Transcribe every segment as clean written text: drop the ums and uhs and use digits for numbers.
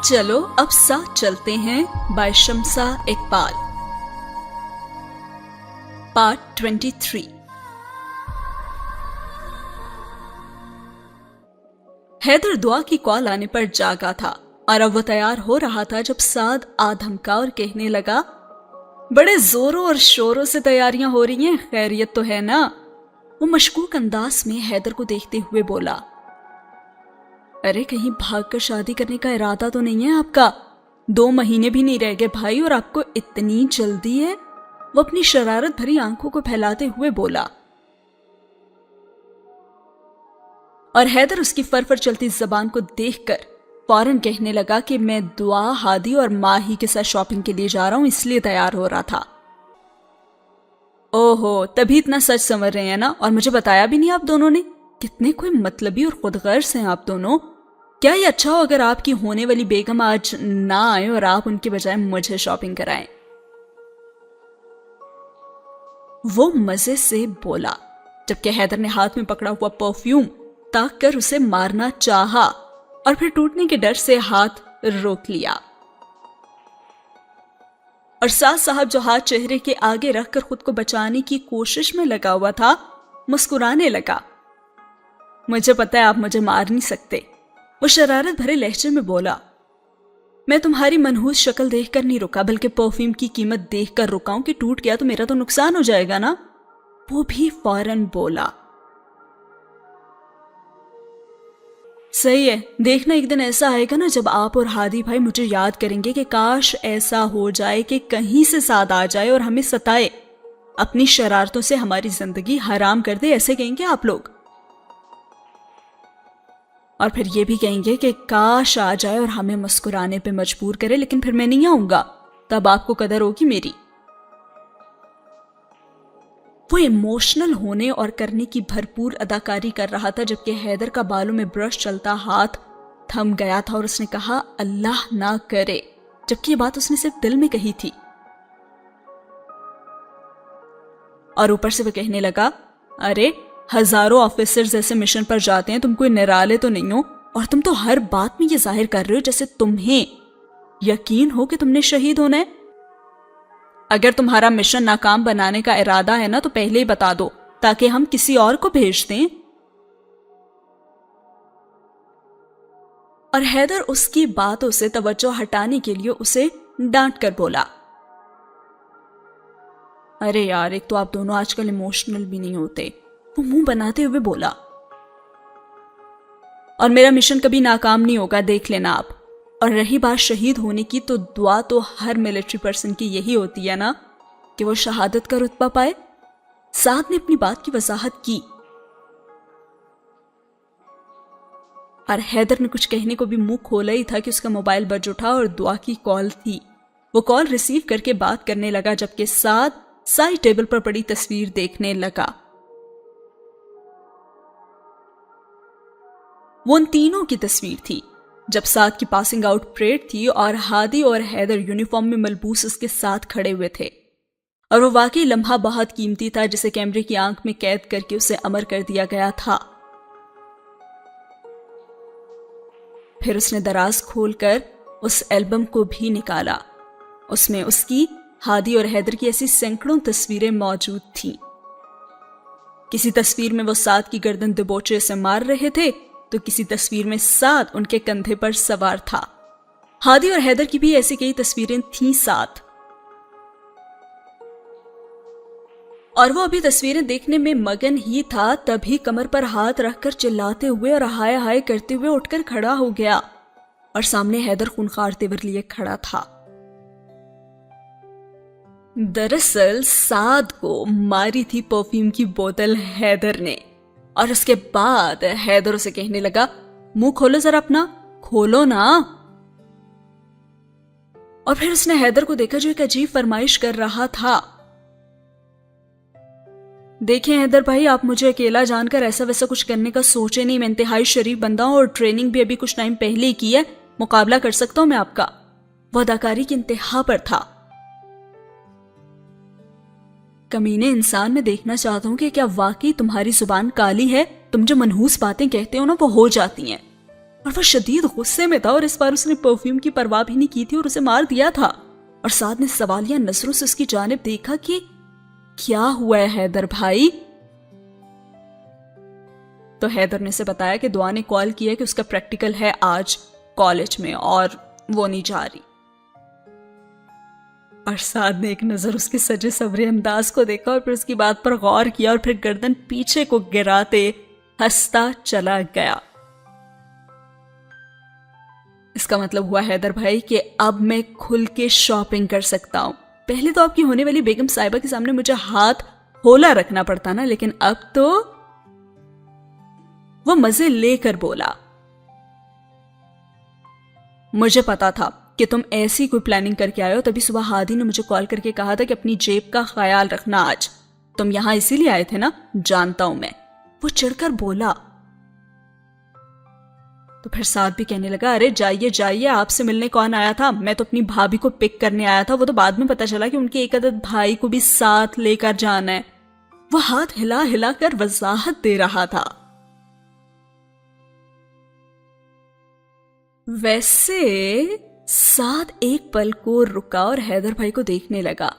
چلو اب ساتھ چلتے ہیں بائی شمسا اقبال. پارٹ 23. حیدر دعا کی کال آنے پر جاگا تھا اور اب وہ تیار ہو رہا تھا جب سعد آدھمکا اور کہنے لگا، بڑے زوروں اور شوروں سے تیاریاں ہو رہی ہیں، خیریت تو ہے نا؟ وہ مشکوک انداز میں حیدر کو دیکھتے ہوئے بولا، ارے کہیں بھاگ کر شادی کرنے کا ارادہ تو نہیں ہے آپ کا؟ 2 مہینے بھی نہیں رہ گئے بھائی اور آپ کو اتنی جلدی ہے؟ وہ اپنی شرارت بھری آنکھوں کو پھیلاتے ہوئے بولا. اور حیدر اس کی فرفر چلتی زبان کو دیکھ کر فوراً کہنے لگا کہ میں دعا، ہادی اور ماہی کے ساتھ شاپنگ کے لیے جا رہا ہوں، اس لیے تیار ہو رہا تھا. اوہو، تبھی اتنا سچ سمجھ رہے ہیں نا؟ اور مجھے بتایا بھی نہیں آپ دونوں نے؟ کتنے کوئی مطلبی اور خود غرض ہیں آپ دونوں. کیا یہ اچھا ہو اگر آپ کی ہونے والی بیگم آج نہ آئے اور آپ ان کے بجائے مجھے شاپنگ کرائیں؟ وہ مزے سے بولا جبکہ حیدر نے ہاتھ میں پکڑا ہوا پرفیوم تاک کر اسے مارنا چاہا اور پھر ٹوٹنے کے ڈر سے ہاتھ روک لیا. اور سعد صاحب جو ہاتھ چہرے کے آگے رکھ کر خود کو بچانے کی کوشش میں لگا ہوا تھا مسکرانے لگا. مجھے پتا ہے آپ مجھے مار نہیں سکتے. وہ شرارت بھرے لہجے میں بولا، میں تمہاری منحوس شکل دیکھ کر نہیں رکا بلکہ پرفیوم کی قیمت دیکھ کر رکا ہوں کہ ٹوٹ گیا تو میرا تو نقصان ہو جائے گا نا. وہ بھی فوراً بولا، صحیح ہے، دیکھنا ایک دن ایسا آئے گا نا جب آپ اور ہادی بھائی مجھے یاد کریں گے کہ کاش ایسا ہو جائے کہ کہیں سے سعد آ جائے اور ہمیں ستائے، اپنی شرارتوں سے ہماری زندگی حرام کر دے، ایسے کہیں گے آپ لوگ. اور پھر یہ بھی کہیں گے کہ کاش آ جائے اور ہمیں مسکرانے پہ مجبور کرے، لیکن پھر میں نہیں آؤں گا، تب آپ کو قدر ہوگی میری. وہ ایموشنل ہونے اور کرنے کی بھرپور اداکاری کر رہا تھا جبکہ حیدر کا بالوں میں برش چلتا ہاتھ تھم گیا تھا اور اس نے کہا، اللہ نہ کرے، جبکہ یہ بات اس نے صرف دل میں کہی تھی. اور اوپر سے وہ کہنے لگا، ارے ہزاروں آفیسرز ایسے مشن پر جاتے ہیں، تم کوئی نرالے تو نہیں ہو، اور تم تو ہر بات میں یہ ظاہر کر رہے ہو جیسے تمہیں یقین ہو کہ تم نے شہید ہونا ہے. اگر تمہارا مشن ناکام بنانے کا ارادہ ہے نا تو پہلے ہی بتا دو تاکہ ہم کسی اور کو بھیج دیں. اور حیدر اس کی باتوں سے توجہ ہٹانے کے لیے اسے ڈانٹ کر بولا، ارے یار ایک تو آپ دونوں آج کل ایموشنل بھی نہیں ہوتے. وہ منہ بناتے ہوئے بولا، اور میرا مشن کبھی ناکام نہیں ہوگا، دیکھ لینا آپ. اور رہی بات شہید ہونے کی تو دعا تو ہر ملٹری پرسن کی یہی ہوتی ہے نا کہ وہ شہادت کا رتبہ پائے. سعد نے اپنی بات کی وضاحت کی اور حیدر نے کچھ کہنے کو بھی منہ کھولا ہی تھا کہ اس کا موبائل بج اٹھا اور دعا کی کال تھی. وہ کال ریسیو کر کے بات کرنے لگا جبکہ سعد سائڈ ٹیبل پر پڑی تصویر دیکھنے لگا. وہ ان تینوں کی تصویر تھی جب سعد کی پاسنگ آؤٹ پریڈ تھی اور ہادی اور حیدر یونیفارم میں ملبوس اس کے ساتھ کھڑے ہوئے تھے. اور وہ واقعی لمحہ بہت قیمتی تھا جسے کیمرے کی آنکھ میں قید کر کے اسے امر کر دیا گیا تھا. پھر اس نے دراز کھول کر اس البم کو بھی نکالا. اس میں اس کی، ہادی اور حیدر کی ایسی سینکڑوں تصویریں موجود تھیں. کسی تصویر میں وہ سعد کی گردن دبوچے سے مار رہے تھے تو کسی تصویر میں سعد ان کے کندھے پر سوار تھا. ہادی اور حیدر کی بھی ایسی کئی تصویریں تھیں ساتھ. اور وہ ابھی تصویریں دیکھنے میں مگن ہی تھا تبھی کمر پر ہاتھ رکھ کر چلاتے ہوئے اور ہائے ہائے کرتے ہوئے اٹھ کر کھڑا ہو گیا اور سامنے حیدر خونخوار تیور لیے کھڑا تھا. دراصل سعد کو ماری تھی پرفیوم کی بوتل حیدر نے. اور اس کے بعد حیدر اسے کہنے لگا، منہ کھولو ذرا اپنا، کھولو نا. اور پھر اس نے حیدر کو دیکھا جو ایک عجیب فرمائش کر رہا تھا. دیکھیں حیدر بھائی، آپ مجھے اکیلا جان کر ایسا ویسا کچھ کرنے کا سوچے نہیں. میں انتہائی شریف بندہ ہوں اور ٹریننگ بھی ابھی کچھ ٹائم پہلے ہی کی ہے، مقابلہ کر سکتا ہوں میں آپ کا. وہ اداکاری کی انتہا پر تھا. کمینے انسان، میں دیکھنا چاہتا ہوں کہ کیا واقعی تمہاری زبان کالی ہے؟ تم جو منحوس باتیں کہتے ہو نا وہ ہو جاتی ہیں. اور وہ شدید غصے میں تھا اور اس بار اس نے پرفیوم کی پرواہ بھی نہیں کی تھی اور اسے مار دیا تھا. اور سعد نے سوالیہ نظروں سے اس کی جانب دیکھا کہ کیا ہوا ہے حیدر بھائی؟ تو حیدر نے اسے بتایا کہ دعا نے کال کیا کہ اس کا پریکٹیکل ہے آج کالج میں اور وہ نہیں جا رہی. اور سعد نے ایک نظر اس کے سجے سورے انداز کو دیکھا اور پھر اس کی بات پر غور کیا اور پھر گردن پیچھے کو گراتے ہنستا چلا گیا. اس کا مطلب ہوا حیدر بھائی کہ اب میں کھل کے شاپنگ کر سکتا ہوں. پہلے تو آپ کی ہونے والی بیگم صاحبہ کے سامنے مجھے ہاتھ ہولا رکھنا پڑتا نا, لیکن اب تو. وہ مزے لے کر بولا, مجھے پتا تھا کہ تم ایسی کوئی پلاننگ کر کے آئے ہو, تبھی صبح ہادی نے مجھے کال کر کے کہا تھا کہ اپنی جیب کا خیال رکھنا, آج تم یہاں اسی لیے آئے تھے نا؟ جانتا ہوں میں, وہ چڑھ کر بولا. تو پھر سعد بھی کہنے لگا, ارے جائیے جائیے, آپ سے ملنے کون آیا تھا؟ میں تو اپنی بھابھی کو پک کرنے آیا تھا. وہ تو بعد میں پتا چلا کہ ان کے ایک عدد بھائی کو بھی ساتھ لے کر جانا ہے. وہ ہاتھ ہلا ہلا کر وضاحت دے رہا تھا. ویسے سعد ایک پل کو رکا اور حیدر بھائی کو دیکھنے لگا.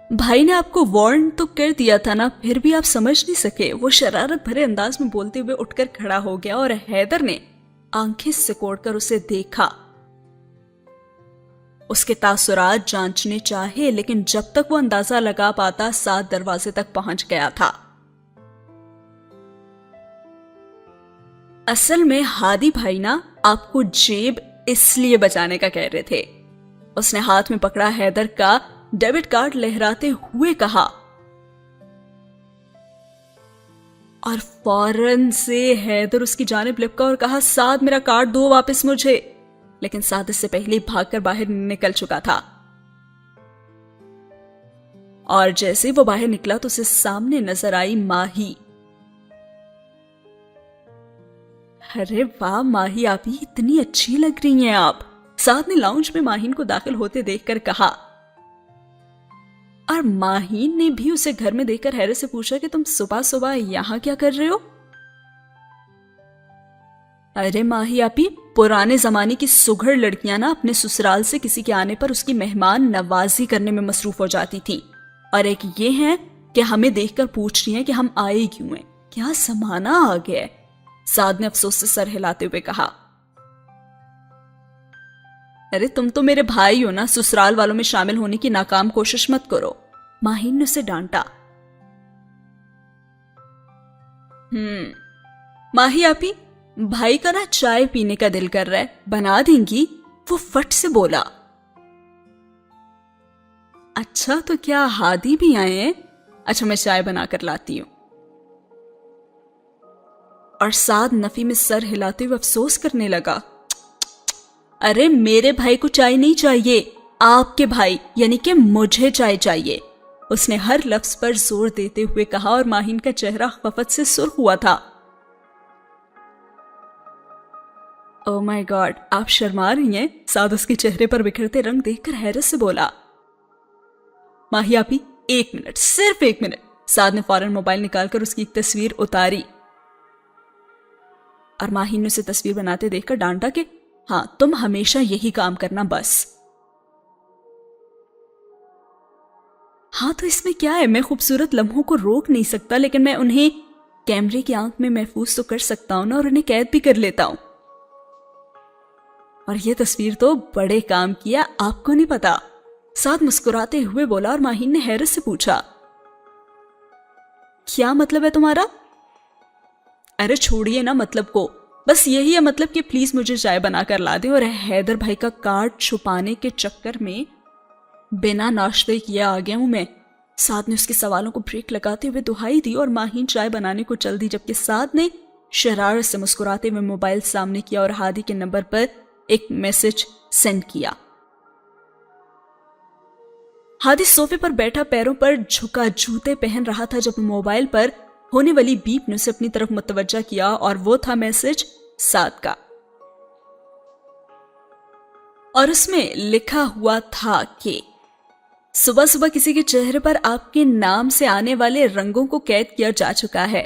بھائی نے آپ کو وارن تو کر دیا تھا نا, پھر بھی آپ سمجھ نہیں سکے؟ وہ شرارت بھرے انداز میں بولتے ہوئے اٹھ کر کھڑا ہو گیا اور حیدر نے آنکھیں سکوڑ کر اسے دیکھا. اس کے تاثرات جانچنے چاہے, لیکن جب تک وہ اندازہ لگا پاتا سعد دروازے تک پہنچ گیا تھا. اصل میں ہادی بھائی نا آپ کو جیب اس لیے بچانے کا کہہ رہے تھے. اس نے ہاتھ میں پکڑا حیدر کا ڈیبٹ کارڈ لہراتے ہوئے کہا, اور فوراً سے حیدر اس کی جانب لپکا اور کہا, سعد میرا کارڈ دو واپس مجھے. لیکن سعد اس سے پہلے بھاگ کر باہر نکل چکا تھا. اور جیسے وہ باہر نکلا تو اسے سامنے نظر آئی ماہی. ارے واہ ماہی, آپ ہی اتنی اچھی لگ رہی ہیں آپ, سعد نے لاؤنج میں ماہین کو داخل ہوتے دیکھ کر کہا. اور ماہین نے بھی اسے گھر میں دیکھ کر حیرت سے پوچھا کہ تم صبح صبح یہاں کیا کر رہے ہو؟ ارے ماہی آپی, پرانے زمانے کی سگھڑ لڑکیاں نا اپنے سسرال سے کسی کے آنے پر اس کی مہمان نوازی کرنے میں مصروف ہو جاتی تھی, اور ایک یہ ہے کہ ہمیں دیکھ کر پوچھ رہی ہیں کہ ہم آئے کیوں ہیں. کیا زمانہ آ گیا ہے, سعد نے افسوس سے سر ہلاتے ہوئے کہا. ارے تم تو میرے بھائی ہو نا, سسرال والوں میں شامل ہونے کی ناکام کوشش مت کرو, ماہین نے اسے ڈانٹا. ماہی آپی, بھائی کا نا چائے پینے کا دل کر رہا ہے, بنا دیں گی؟ وہ فٹ سے بولا. اچھا تو کیا ہادی بھی آئے ہیں؟ اچھا میں چائے بنا کر لاتی ہوں. اور سعد نفی میں سر ہلاتے ہوئے افسوس کرنے لگا. ارے میرے بھائی کو چائے نہیں چاہیے, آپ کے بھائی یعنی کہ مجھے چائے چاہیے, اس نے ہر لفظ پر زور دیتے ہوئے کہا. اور ماہین کا چہرہ خفت سے سرخ ہوا تھا. او مائی گاڈ, آپ شرما رہی ہیں؟ سعد اس کے چہرے پر بکھرتے رنگ دیکھ کر حیرت سے بولا. ماہی آپی ایک منٹ, صرف ایک منٹ. سعد نے فوراً موبائل نکال کر اس کی ایک تصویر اتاری اور ماہین نے اسے تصویر بناتے دیکھ کر ڈانٹا کہ ہاں تم ہمیشہ یہی کام کرنا بس. ہاں تو اس میں کیا ہے, میں خوبصورت لمحوں کو روک نہیں سکتا, لیکن میں انہیں کیمرے کی آنکھ میں محفوظ تو کر سکتا ہوں نا, اور انہیں قید بھی کر لیتا ہوں. اور یہ تصویر تو بڑے کام کیا, آپ کو نہیں پتا, سعد مسکراتے ہوئے بولا. اور ماہین نے حیرت سے پوچھا, کیا مطلب ہے تمہارا؟ ارے چھوڑیے نا مطلب کو, بس یہی ہے مطلب کہ پلیز مجھے چائے بنا کر لا دیں. اور حیدر بھائی کا کارڈ چھپانے کے چکر میں بنا ناشتے کیے آ گیا ہوں میں. سعد نے اس کے سوالوں کو بریک لگاتے ہوئے دہائی دی اور ماہین چائے بنانے کو چل دی, جبکہ سعد نے شرارت سے مسکراتے ہوئے موبائل سامنے کیا اور ہادی کے نمبر پر ایک میسج سینڈ کیا. ہادی صوفے پر بیٹھا پیروں پر جھکا جوتے پہن رہا تھا جب موبائل پر ہونے والی بیپ نے اسے اپنی طرف متوجہ کیا, اور وہ تھا میسج سعد کا. اور اس میں لکھا ہوا تھا کہ صبح صبح کسی کے چہرے پر آپ کے نام سے آنے والے رنگوں کو قید کیا جا چکا ہے,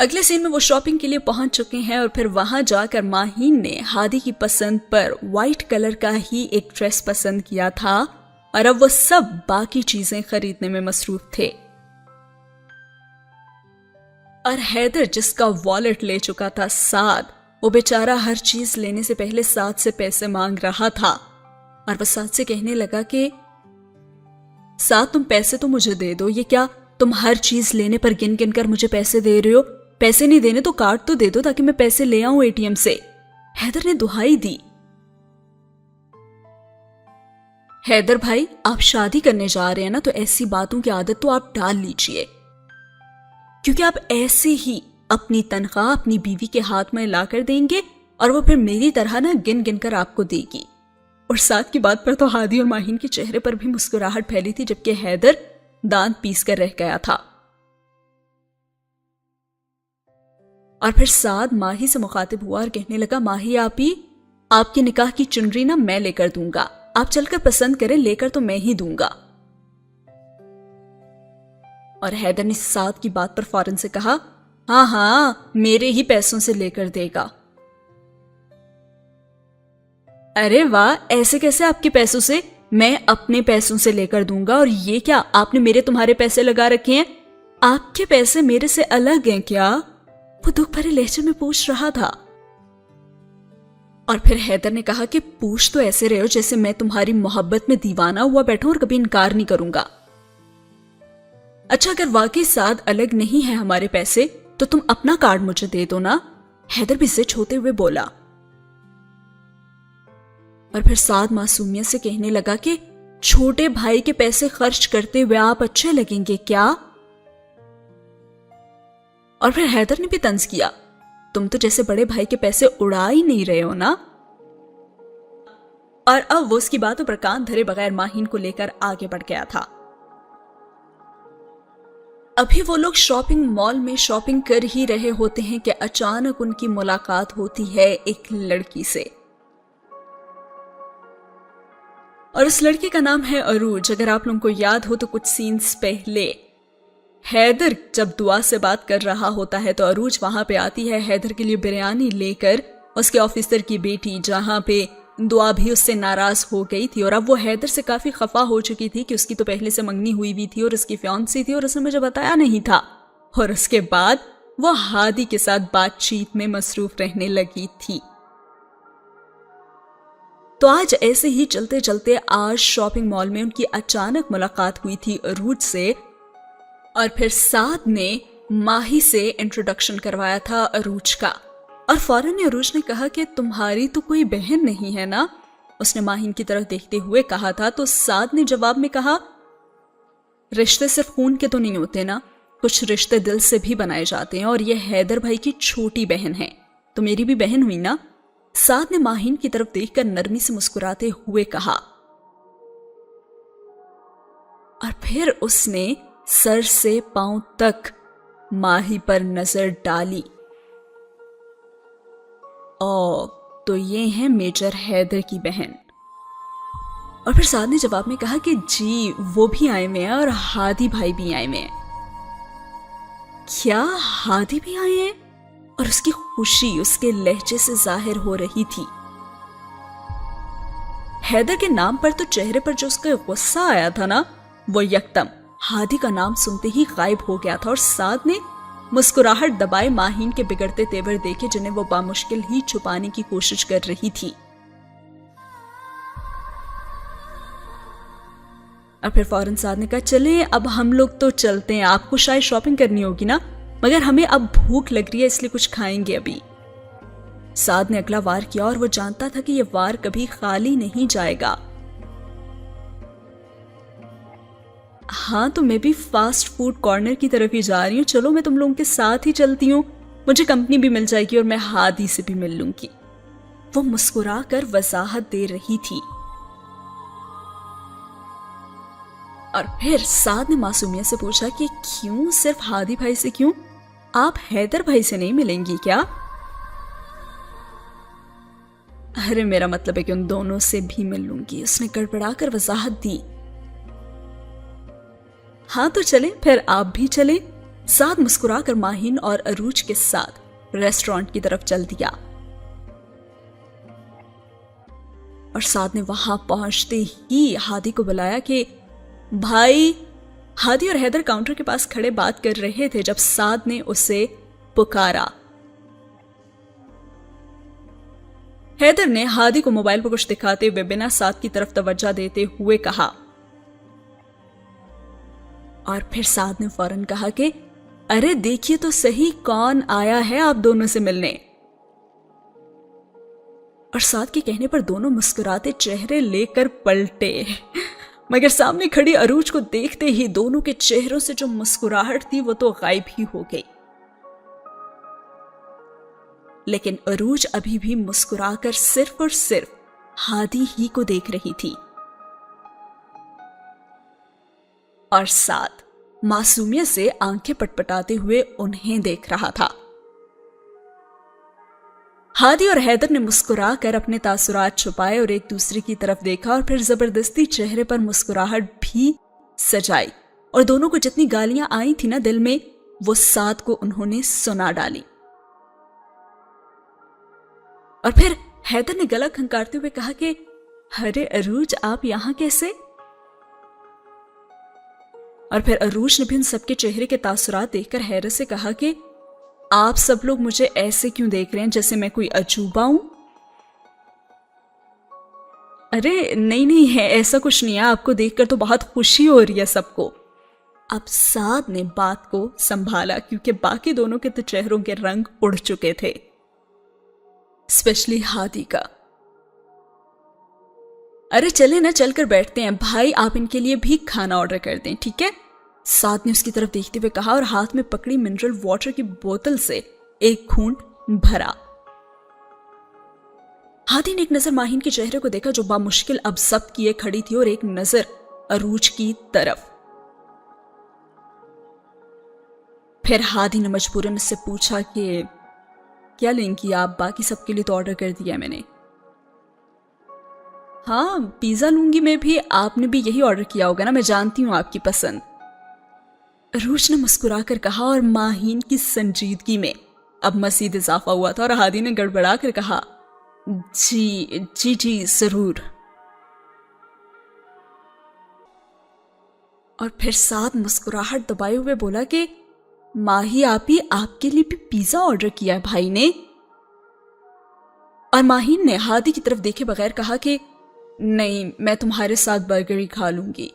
اگلے سین میں وہ شاپنگ کے لیے پہنچ چکے ہیں اور پھر وہاں جا کر ماہین نے ہادی کی پسند پر وائٹ کلر کا ہی ایک ڈریس پسند کیا تھا اور اب وہ سب باقی چیزیں خریدنے میں مصروف تھے. اور حیدر جس کا والیٹ لے چکا تھا سعد، وہ بیچارہ ہر چیز لینے سے پہلے سعد سے پیسے مانگ رہا تھا اور وہ سعد سے کہنے لگا کہ سعد تم پیسے تو مجھے دے دو، یہ کیا تم ہر چیز لینے پر گن گن کر مجھے پیسے دے رہے ہو؟ پیسے نہیں دینے تو کارڈ تو دے دو تاکہ میں پیسے لے آؤں اے ٹی ایم سے. حیدر نے دہائی دی. حیدر بھائی آپ شادی کرنے جا رہے ہیں نا، تو ایسی باتوں کی عادت تو آپ ڈال لیجئے، کیونکہ آپ ایسے ہی اپنی تنخواہ اپنی بیوی کے ہاتھ میں لا کر دیں گے اور وہ پھر میری طرح نا گن گن کر آپ کو دے گی. اور ساتھ کی بات پر تو ہادی اور ماہین کے چہرے پر بھی مسکراہٹ پھیلی تھی، جبکہ حیدر دانت پیس کر رہ گیا تھا. اور پھر سعد ماہی سے مخاطب ہوا اور کہنے لگا ماہی آپی، آپ کی نکاح کی چنری نا میں لے کر دوں گا، آپ چل کر پسند کریں، لے کر تو میں ہی دوں گا. اور حیدر نے سعد کی بات پر فوراً سے کہا ہاں ہاں میرے ہی پیسوں سے لے کر دے گا. ارے واہ، ایسے کیسے آپ کے پیسوں سے؟ میں اپنے پیسوں سے لے کر دوں گا. اور یہ کیا آپ نے میرے تمہارے پیسے لگا رکھے ہیں؟ آپ کے پیسے میرے سے الگ ہیں کیا؟ وہ دکھ بھرے لہجے میں پوچھ رہا تھا. اور پھر حیدر نے کہا کہ پوچھ تو ایسے رہے ہو جیسے میں تمہاری محبت میں دیوانہ ہوا بیٹھوں اور کبھی انکار نہیں کروں گا. اچھا اگر واقعی سعد الگ نہیں ہے ہمارے پیسے تو تم اپنا کارڈ مجھے دے دو نا. حیدر بھی زد ہوتے ہوئے بولا. اور پھر سعد معصومیت سے کہنے لگا کہ چھوٹے بھائی کے پیسے خرچ کرتے ہوئے آپ اچھے لگیں گے کیا؟ اور پھر حیدر نے بھی طنز کیا تم تو جیسے بڑے بھائی کے پیسے اڑا ہی نہیں رہے ہو نا. اور اب وہ اس کی باتوں پر کان دھرے بغیر ماہین کو لے کر آگے بڑھ گیا تھا. ابھی وہ لوگ شاپنگ مال میں شاپنگ کر ہی رہے ہوتے ہیں کہ اچانک ان کی ملاقات ہوتی ہے ایک لڑکی سے، اور اس لڑکی کا نام ہے عروج. اگر آپ لوگوں کو یاد ہو تو کچھ سینز پہلے حیدر جب دعا سے بات کر رہا ہوتا ہے تو عروج وہاں پہ آتی ہے حیدر کے لیے بریانی لے کر. اس کے آفیسر کی بیٹی، جہاں پہ دعا بھی اس سے ناراض ہو گئی تھی اور اب وہ حیدر سے کافی خفا ہو چکی تھی کہ اس کی تو پہلے سے منگنی ہوئی تھی اور اس کی فیانسی تھی اور اس نے مجھے بتایا نہیں تھا. اور اس کے بعد وہ ہادی کے ساتھ بات چیت میں مصروف رہنے لگی تھی. تو آج ایسے ہی چلتے چلتے آج شاپنگ مال میں ان کی اچانک ملاقات ہوئی تھی عروج سے. اور پھر سعد نے ماہی سے انٹروڈکشن کروایا تھا عروج کا. اور فوراً عروج نے کہا کہ تمہاری تو کوئی بہن نہیں ہے نا؟ اس نے ماہین کی طرف دیکھتے ہوئے کہا تھا. تو سعد نے جواب میں کہا رشتے صرف خون کے تو نہیں ہوتے نا، کچھ رشتے دل سے بھی بنائے جاتے ہیں، اور یہ حیدر بھائی کی چھوٹی بہن ہے تو میری بھی بہن ہوئی نا. سعد نے ماہین کی طرف دیکھ کر نرمی سے مسکراتے ہوئے کہا. اور پھر اس نے سر سے پاؤں تک ماہی پر نظر ڈالی. تو یہ ہیں میجر حیدر کی بہن. اور پھر سعد نے جواب میں کہا کہ جی وہ بھی آئے ہوئے ہیں اور ہادی بھائی بھی آئے ہوئے ہیں. کیا ہادی بھی آئے ہیں؟ اور اس کی خوشی اس کے لہجے سے ظاہر ہو رہی تھی. حیدر کے نام پر تو چہرے پر جو اس کا غصہ آیا تھا نا، وہ یکدم ہادی کا نام سنتے ہی غائب ہو گیا تھا. اور سعد نے مسکراہٹ دبائے ماہین کے بگڑتے تیور دیکھے جنہیں وہ بامشکل ہی چھپانے کی کوشش کر رہی تھی. اور پھر فوراً سعد نے کہا چلیں اب ہم لوگ تو چلتے ہیں، آپ کو شاید شاپنگ کرنی ہوگی نا، مگر ہمیں اب بھوک لگ رہی ہے اس لیے کچھ کھائیں گے ابھی. سعد نے اگلا وار کیا اور وہ جانتا تھا کہ یہ وار کبھی خالی نہیں جائے گا. ہاں تو میں بھی فاسٹ فوڈ کارنر کی طرف ہی جا رہی ہوں، چلو میں تم لوگوں کے ساتھ ہی چلتی ہوں، مجھے کمپنی بھی مل جائے گی اور میں ہادی سے بھی مل لوں گی. وہ مسکرا کر وضاحت دے رہی تھی. اور پھر سعد نے معصومیت سے پوچھا کہ کیوں صرف ہادی بھائی سے؟ کیوں آپ حیدر بھائی سے نہیں ملیں گی کیا؟ ارے میرا مطلب ہے کہ ان دونوں سے بھی مل لوں گی، اس نے گڑبڑا کر وضاحت دی. ہاں تو چلیں پھر آپ بھی چلیں. سعد مسکرا کر ماہین اور عروج کے ساتھ ریسٹورانٹ کی طرف چل دیا اور سعد نے وہاں پہنچتے ہی ہادی کو بلایا کہ بھائی. ہادی اور حیدر کاؤنٹر کے پاس کھڑے بات کر رہے تھے جب سعد نے اسے پکارا. حیدر نے ہادی کو موبائل پر کچھ دکھاتے ہوئے بنا سعد کی طرف توجہ دیتے ہوئے کہا اور پھر سعد نے فوراً کہا کہ ارے دیکھیے تو صحیح کون آیا ہے آپ دونوں سے ملنے. اور سعد کے کہنے پر دونوں مسکراتے چہرے لے کر پلٹے، مگر سامنے کھڑی عروج کو دیکھتے ہی دونوں کے چہروں سے جو مسکراہٹ تھی وہ تو غائب ہی ہو گئی. لیکن عروج ابھی بھی مسکرا کر صرف اور صرف ہادی ہی کو دیکھ رہی تھی اور سعد معصومیت سے آنکھیں پٹپٹاتے ہوئے انہیں دیکھ رہا تھا. ہادی اور حیدر نے مسکرا کر اپنے تاثرات چھپائے اور ایک دوسرے کی طرف دیکھا اور پھر زبردستی چہرے پر مسکراہٹ بھی سجائی اور دونوں کو جتنی گالیاں آئی تھی نا دل میں وہ سعد کو انہوں نے سنا ڈالی. اور پھر حیدر نے گلا کھنکارتے ہوئے کہا کہ ارے عروج آپ یہاں کیسے؟ اور پھر عروج نے بھی ان سب کے چہرے کے تاثرات دیکھ کر حیرت سے کہا کہ آپ سب لوگ مجھے ایسے کیوں دیکھ رہے ہیں جیسے میں کوئی عجوبہ ہوں؟ ارے نہیں ہے، ایسا کچھ نہیں ہے، آپ کو دیکھ کر تو بہت خوشی ہو رہی ہے سب کو. اب سعد نے بات کو سنبھالا کیونکہ باقی دونوں کے تو چہروں کے رنگ اڑ چکے تھے، اسپیشلی ہادی کا. ارے چلے نا، چل کر بیٹھتے ہیں بھائی، آپ ان کے لیے بھی کھانا آرڈر کر دیں، ٹھیک ہے؟ سعد نے اس کی طرف دیکھتے ہوئے کہا اور ہاتھ میں پکڑی منرل واٹر کی بوتل سے ایک گھونٹ بھرا. ہادی نے ایک نظر ماہین کے چہرے کو دیکھا جو بامشکل اب ضبط کیے کھڑی تھی اور ایک نظر عروج کی طرف. پھر ہادی نے مجبوراً اس سے پوچھا کہ کیا لیں گی آپ؟ باقی سب کے لیے تو آرڈر کر دیا میں نے. ہاں پیزا لوں گی میں بھی، آپ نے بھی یہی آرڈر کیا ہوگا نا، میں جانتی ہوں آپ کی پسند. عروج نے مسکرا کر کہا اور ماہین کی سنجیدگی میں اب مزید اضافہ ہوا تھا اور ہادی نے گڑبڑا کر کہا جی ضرور. اور پھر سعد مسکراہٹ دبائے ہوئے بولا کہ ماہی آپ کے لیے بھی پیزا آرڈر کیا ہے بھائی نے؟ اور ماہین نے ہادی کی طرف دیکھے بغیر کہا کہ نہیں، میں تمہارے ساتھ برگر ہی کھا لوں گی.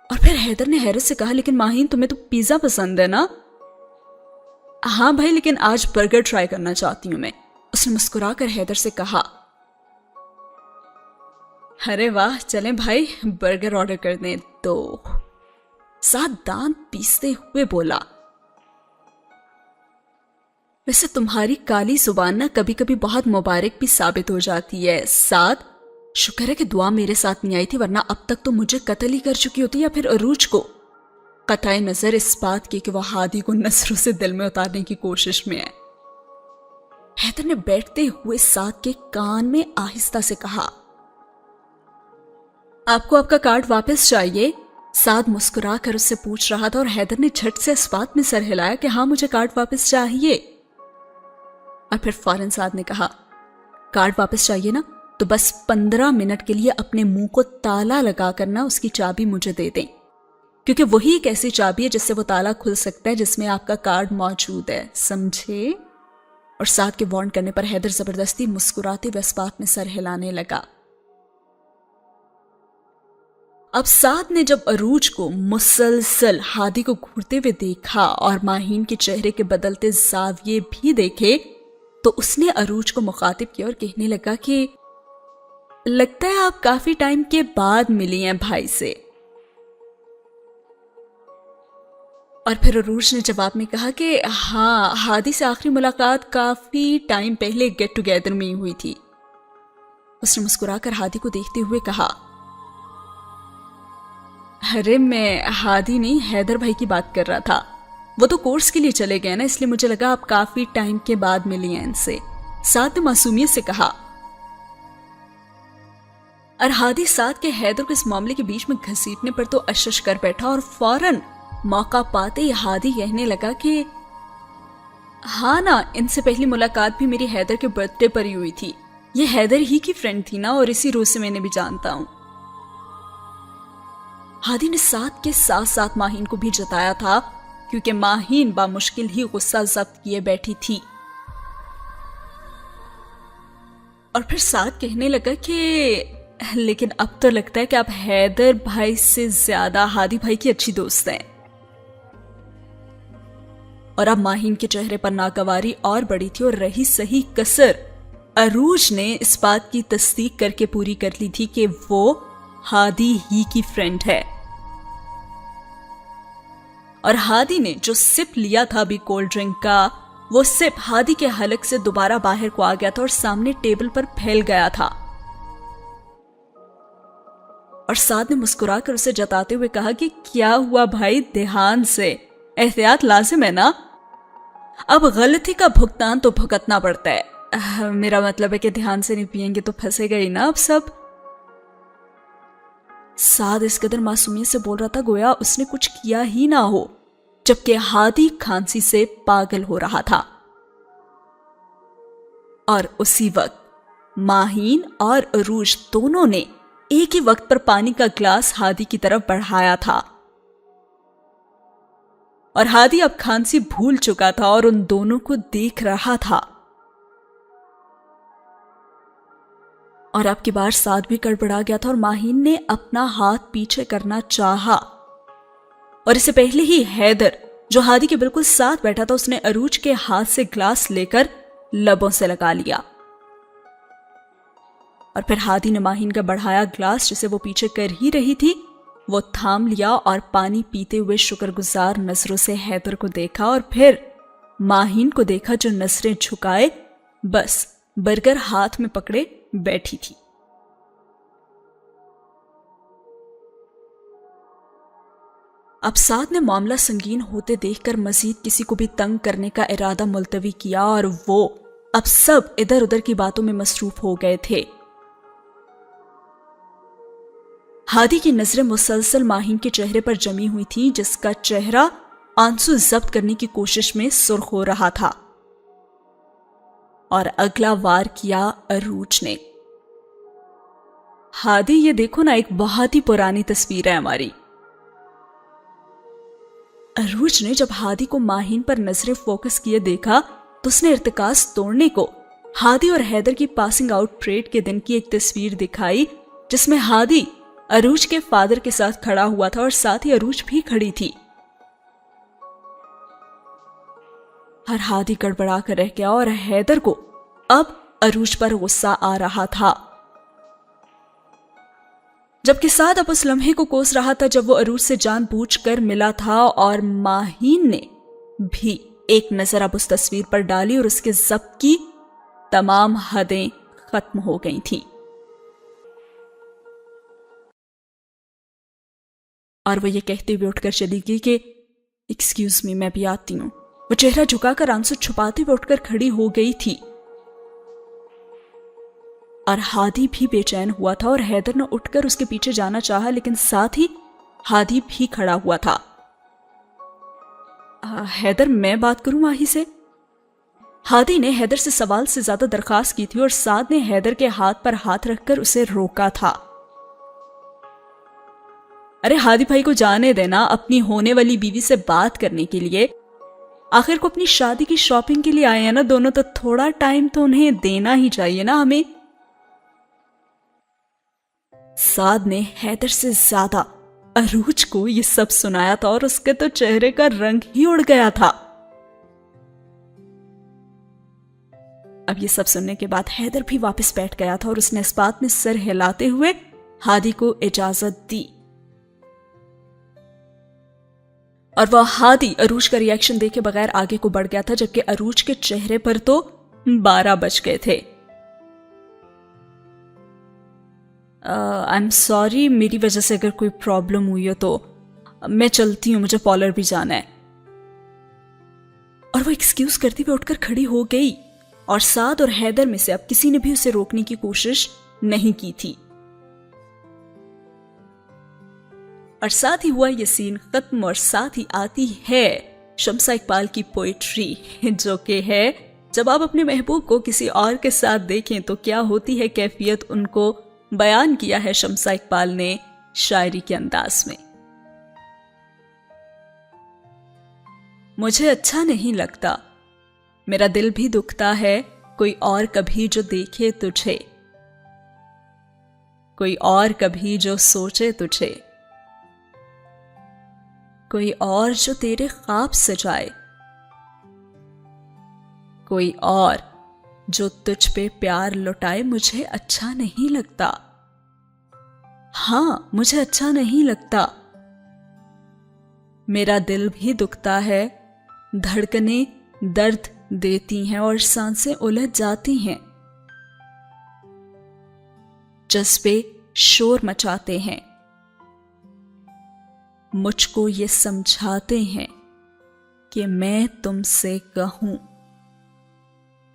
اور پھر حیدر نے حیرت سے کہا لیکن ماہین تمہیں تو پیزا پسند ہے نا؟ ہاں بھائی، لیکن آج برگر ٹرائی کرنا چاہتی ہوں میں. اس نے مسکرا کر حیدر سے کہا ارے واہ، چلیں بھائی برگر آرڈر کر دیں. تو سعد دانت پیستے ہوئے بولا ویسے تمہاری کالی زبان نہ کبھی کبھی بہت مبارک بھی ثابت ہو جاتی ہے. سعد شکر ہے کہ دعا میرے ساتھ نہیں آئی تھی، ورنہ اب تک تو مجھے قتل ہی کر چکی ہوتی یا پھر عروج کو. قطع نظر اس بات کی کہ وہ ہادی کو نظروں سے دل میں اتارنے کی کوشش میں ہے. حیدر نے بیٹھتے ہوئے سعد کے کان میں آہستہ سے کہا آپ کو آپ کا کارڈ واپس چاہیے؟ سعد مسکرا کر اس سے پوچھ رہا تھا اور حیدر نے جھٹ سے اس بات میں سر ہلایا کہ ہاں مجھے کارڈ واپس چاہیے. اور پھر فوراً سعد نے کہا کارڈ واپس چاہیے نا، تو بس 15 منٹ کے لیے اپنے منہ کو تالا لگا کرنا اس کی چابی مجھے دے دیں، کیونکہ وہی ایک ایسی چابی ہے جس سے وہ تالا کھل سکتا ہے جس میں آپ کا کارڈ موجود ہے، سمجھے؟ اور سعد کے وارن کرنے پر حیدر زبردستی مسکراتے ہوئے اس بات میں سر ہلانے لگا. اب سعد نے جب عروج کو مسلسل ہادی کو گھورتے ہوئے دیکھا اور ماہین کے چہرے کے بدلتے زاویے بھی دیکھے تو اس نے عروج کو مخاطب کیا اور کہنے لگا کہ لگتا ہے آپ کافی ٹائم کے بعد ملی ہیں بھائی سے. اور پھر عروج نے جواب میں کہا کہ ہاں، ہادی سے آخری ملاقات کافی ٹائم پہلے گیٹ ٹوگیدر میں ہی ہوئی تھی. اس نے مسکرا کر ہادی کو دیکھتے ہوئے کہا ارے میں ہادی نہیں، حیدر بھائی کی بات کر رہا تھا. وہ تو کورس کے لیے چلے گئے نا، اس لیے مجھے لگا آپ کافی ٹائم کے بعد ملی ہیں ان سے. سعد نے معصومیت سے کہا اور ہادی سعد کے حیدر کو اس معاملے کے بیچ میں گھسیٹنے پر تو اشش کر بیٹھا اور فوراً موقع پاتے ہی ہادی کہنے لگا کہ ہاں نا، ان سے پہلی ملاقات بھی میری حیدر کے برتھ ڈے پر ہی ہوئی تھی. یہ حیدر ہی کی فرینڈ تھی نا، اور اسی روز سے میں نے بھی جانتا ہوں. ہادی نے ساتھ کے ساتھ ساتھ ماہین کو بھی جتایا تھا، کیونکہ ماہین بامشکل ہی غصہ ضبط کیے بیٹھی تھی. اور پھر ساتھ کہنے لگا کہ لیکن اب تو لگتا ہے کہ آپ حیدر بھائی سے زیادہ ہادی بھائی کی اچھی دوست ہیں. اور اب ماہین کے چہرے پر ناگواری اور بڑی تھی، اور رہی صحیح کسر عروج نے اس بات کی تصدیق کر کے پوری کر لی تھی کہ وہ ہادی ہی کی فرینڈ ہے. اور ہادی نے جو سپ لیا تھا ابھی کولڈ ڈرنک کا، وہ سپ ہادی کے حلق سے دوبارہ باہر کو آ گیا تھا اور سامنے ٹیبل پر پھیل گیا تھا. اور سعد نے مسکرا کر اسے جتاتے ہوئے کہا کہ کیا ہوا بھائی، دھیان سے، احتیاط لازم ہے نا. اب غلطی کا بھگتان تو بھگتنا پڑتا ہے. میرا مطلب ہے کہ دھیان سے نہیں پیئیں گے تو پھنسے گا ہی نا اب سب. سعد اس قدر معصومیت سے بول رہا تھا گویا اس نے کچھ کیا ہی نہ ہو، جبکہ ہادی کھانسی سے پاگل ہو رہا تھا. اور اسی وقت ماہین اور عروج دونوں نے ایک ہی وقت پر پانی کا گلاس ہادی کی طرف بڑھایا تھا. اور ہادی اب کھانسی بھول چکا تھا اور ان دونوں کو دیکھ رہا تھا. اور اب کی بار سعد بھی گڑبڑا گیا تھا اور ماہین نے اپنا ہاتھ پیچھے کرنا چاہا، اور اسے پہلے ہی حیدر جو ہادی کے بالکل ساتھ بیٹھا تھا، اس نے عروج کے ہاتھ سے گلاس لے کر لبوں سے لگا لیا. اور پھر ہادی نے ماہین کا بڑھایا گلاس جسے وہ پیچھے کر ہی رہی تھی وہ تھام لیا اور پانی پیتے ہوئے شکر گزار نظروں سے حیدر کو دیکھا، اور پھر ماہین کو دیکھا جو نظریں جھکائے بس برگر ہاتھ میں پکڑے بیٹھی تھی. اب سعد نے معاملہ سنگین ہوتے دیکھ کر مزید کسی کو بھی تنگ کرنے کا ارادہ ملتوی کیا، اور وہ اب سب ادھر ادھر کی باتوں میں مصروف ہو گئے تھے. ہادی کی نظریں مسلسل ماہین کے چہرے پر جمی ہوئی تھیں، جس کا چہرہ آنسو ضبط کرنے کی کوشش میں سرخ ہو رہا تھا. اور اگلا وار کیا عروج نے. ہادی یہ دیکھو نا، ایک بہت ہی پرانی تصویر ہے ہماری. عروج نے جب ہادی کو ماہین پر نظریں فوکس کیے دیکھا تو اس نے ارتکاز توڑنے کو ہادی اور حیدر کی پاسنگ آؤٹ پریڈ کے دن کی ایک تصویر دکھائی، جس میں ہادی عروج کے فادر کے ساتھ کھڑا ہوا تھا اور ساتھ ہی عروج بھی کھڑی تھی. ہر ہادی گڑبڑا کر رہ گیا اور حیدر کو اب عروج پر غصہ آ رہا تھا، جبکہ سعد اب اس لمحے کو کوس رہا تھا جب وہ عروج سے جان بوجھ کر ملا تھا. اور ماہین نے بھی ایک نظر اب اس تصویر پر ڈالی اور اس کے ضبط کی تمام حدیں ختم ہو گئی تھیں. اور وہ یہ کہتے ہوئے اٹھ کر چلی گئی کہ ایکسکیوز می، میں بھی آتی ہوں. وہ چہرہ جھکا کر آنسو چھپاتے ہوئے اٹھ کر کھڑی ہو گئی تھی. اور ہادی بھی بے چین ہوا تھا اور حیدر نے اٹھ کر اس کے پیچھے جانا چاہا، لیکن ساتھ ہی ہادی بھی کھڑا ہوا تھا. حیدر، میں بات کروں ماہی سے؟ ہادی نے حیدر سے سوال سے زیادہ درخواست کی تھی اور سعد نے حیدر کے ہاتھ پر ہاتھ رکھ کر اسے روکا تھا. ارے ہادی بھائی کو جانے دینا، اپنی ہونے والی بیوی سے بات کرنے کے لیے. آخر کو اپنی شادی کی شاپنگ کے لیے آئے ہیں نا دونوں، تو تھوڑا ٹائم تو انہیں دینا ہی چاہیے نا ہمیں. سعد نے حیدر سے زیادہ عروج کو یہ سب سنایا تھا اور اس کے تو چہرے کا رنگ ہی اڑ گیا تھا. اب یہ سب سننے کے بعد حیدر بھی واپس بیٹھ گیا تھا اور اس نے اس بات میں سر ہلاتے ہوئے ہادی کو اجازت دی. اور وہ ہادی عروج کا ریاکشن دیکھے بغیر آگے کو بڑھ گیا تھا، جبکہ عروج کے چہرے پر تو 12 بج گئے تھے. I'm sorry، میری وجہ سے اگر کوئی پرابلم ہوئی ہو تو میں چلتی ہوں، مجھے پارلر بھی جانا ہے. اور وہ ایکسکیوز کرتی ہوئے اٹھ کر کھڑی ہو گئی اور سعد اور حیدر میں سے اب کسی نے بھی اسے روکنے کی کوشش نہیں کی تھی. اور ساتھ ہی ہوا یہ سین ختم اور ساتھ ہی آتی ہے شمسہ اقبال کی پوئٹری جو کہ ہے جب آپ اپنے محبوب کو کسی اور کے ساتھ دیکھیں تو کیا ہوتی ہے کیفیت، ان کو بیان کیا ہے شمسہ اقبال نے شاعری کے انداز میں۔ مجھے اچھا نہیں لگتا، میرا دل بھی دکھتا ہے، کوئی اور کبھی جو دیکھے تجھے، کوئی اور کبھی جو سوچے تجھے، کوئی اور جو تیرے خواب سجائے، کوئی اور جو تجھ پہ پیار لٹائے، مجھے اچھا نہیں لگتا، ہاں مجھے اچھا نہیں لگتا، میرا دل بھی دکھتا ہے، دھڑکنیں درد دیتی ہیں اور سانسیں الجھ جاتی ہیں، جذبے شور مچاتے ہیں، مجھ کو یہ سمجھاتے ہیں کہ میں تم سے کہوں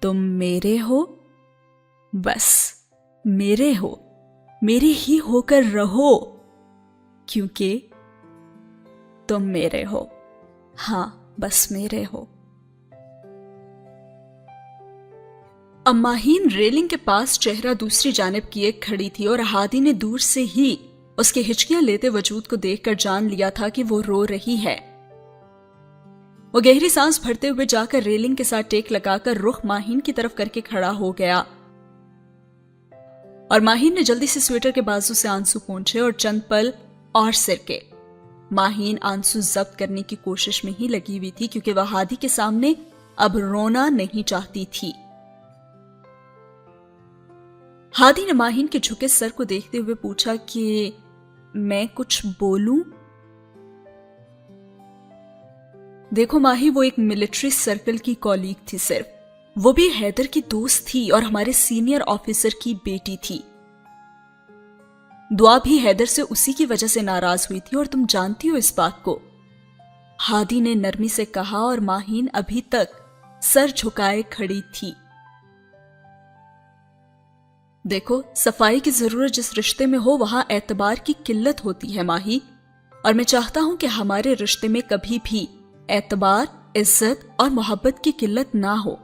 تم میرے ہو، بس میرے ہو، میرے ہی ہو کر رہو، کیونکہ تم میرے ہو، ہاں بس میرے ہو۔ اب ماہین ریلنگ کے پاس چہرہ دوسری جانب کیے کھڑی تھی اور ہادی نے دور سے ہی اس کے ہچکیاں لیتے وجود کو دیکھ کر جان لیا تھا کہ وہ رو رہی ہے۔ وہ گہری سانس بھرتے ہوئے جا کر ریلنگ کے ساتھ ٹیک لگا کر رخ ماہین کی طرف کر کے کھڑا ہو گیا اور ماہین نے جلدی سے سویٹر کے بازو سے آنسو پونچھے اور چند پل اور سرکے۔ ماہین آنسو ضبط کرنے کی کوشش میں ہی لگی ہوئی تھی کیونکہ وہ ہادی کے سامنے اب رونا نہیں چاہتی تھی۔ ہادی نے ماہین کے جھکے سر کو دیکھتے ہوئے پوچھا کہ میں کچھ بولوں؟ دیکھو ماہی، وہ ایک ملٹری سرکل کی کولیگ تھی، صرف وہ بھی حیدر کی دوست تھی اور ہمارے سینئر آفیسر کی بیٹی تھی۔ دعا بھی حیدر سے اسی کی وجہ سے ناراض ہوئی تھی اور تم جانتی ہو اس بات کو، ہادی نے نرمی سے کہا اور ماہین ابھی تک سر جھکائے کھڑی تھی۔ دیکھو، صفائی کی ضرورت جس رشتے میں ہو وہاں اعتبار کی قلت ہوتی ہے ماہی، اور میں چاہتا ہوں کہ ہمارے رشتے میں کبھی بھی اعتبار، عزت اور محبت کی قلت نہ ہو۔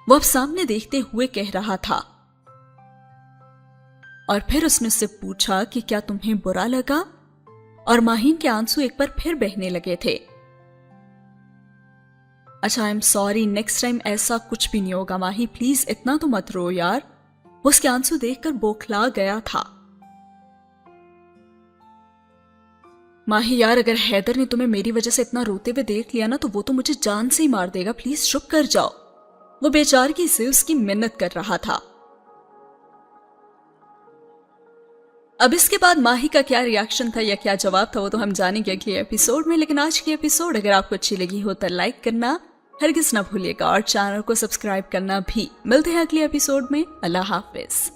وہ اب سامنے دیکھتے ہوئے کہہ رہا تھا، اور پھر اس نے اس سے پوچھا کہ کیا تمہیں برا لگا؟ اور ماہین کے آنسو ایک بار پھر بہنے لگے تھے۔ اچھا، I'm sorry، نیکسٹ ٹائم ایسا کچھ بھی نہیں ہوگا ماہی، پلیز اتنا تو مت رو یار۔ وہ اس کے آنسو دیکھ کر بوکھلا گیا تھا۔ ماہی یار، اگر حیدر نے تمہیں میری وجہ سے اتنا روتے ہوئے دیکھ لیا نا تو وہ تو مجھے جان سے ہی مار دے گا، پلیز چپ کر جاؤ۔ وہ بیچارگی سے اس کی منت کر رہا تھا۔ اب اس کے بعد ماہی کا کیا ریاکشن تھا یا کیا جواب تھا وہ تو ہم جانیں گے اگلے ایپیسوڈ میں، لیکن آج کی ایپیسوڈ اگر آپ کو اچھی لگی ہو تو لائک کرنا ہرگز نہ بھولیے گا اور چینل کو سبسکرائب کرنا بھی۔ ملتے ہیں اگلے ایپیسوڈ میں، اللہ حافظ۔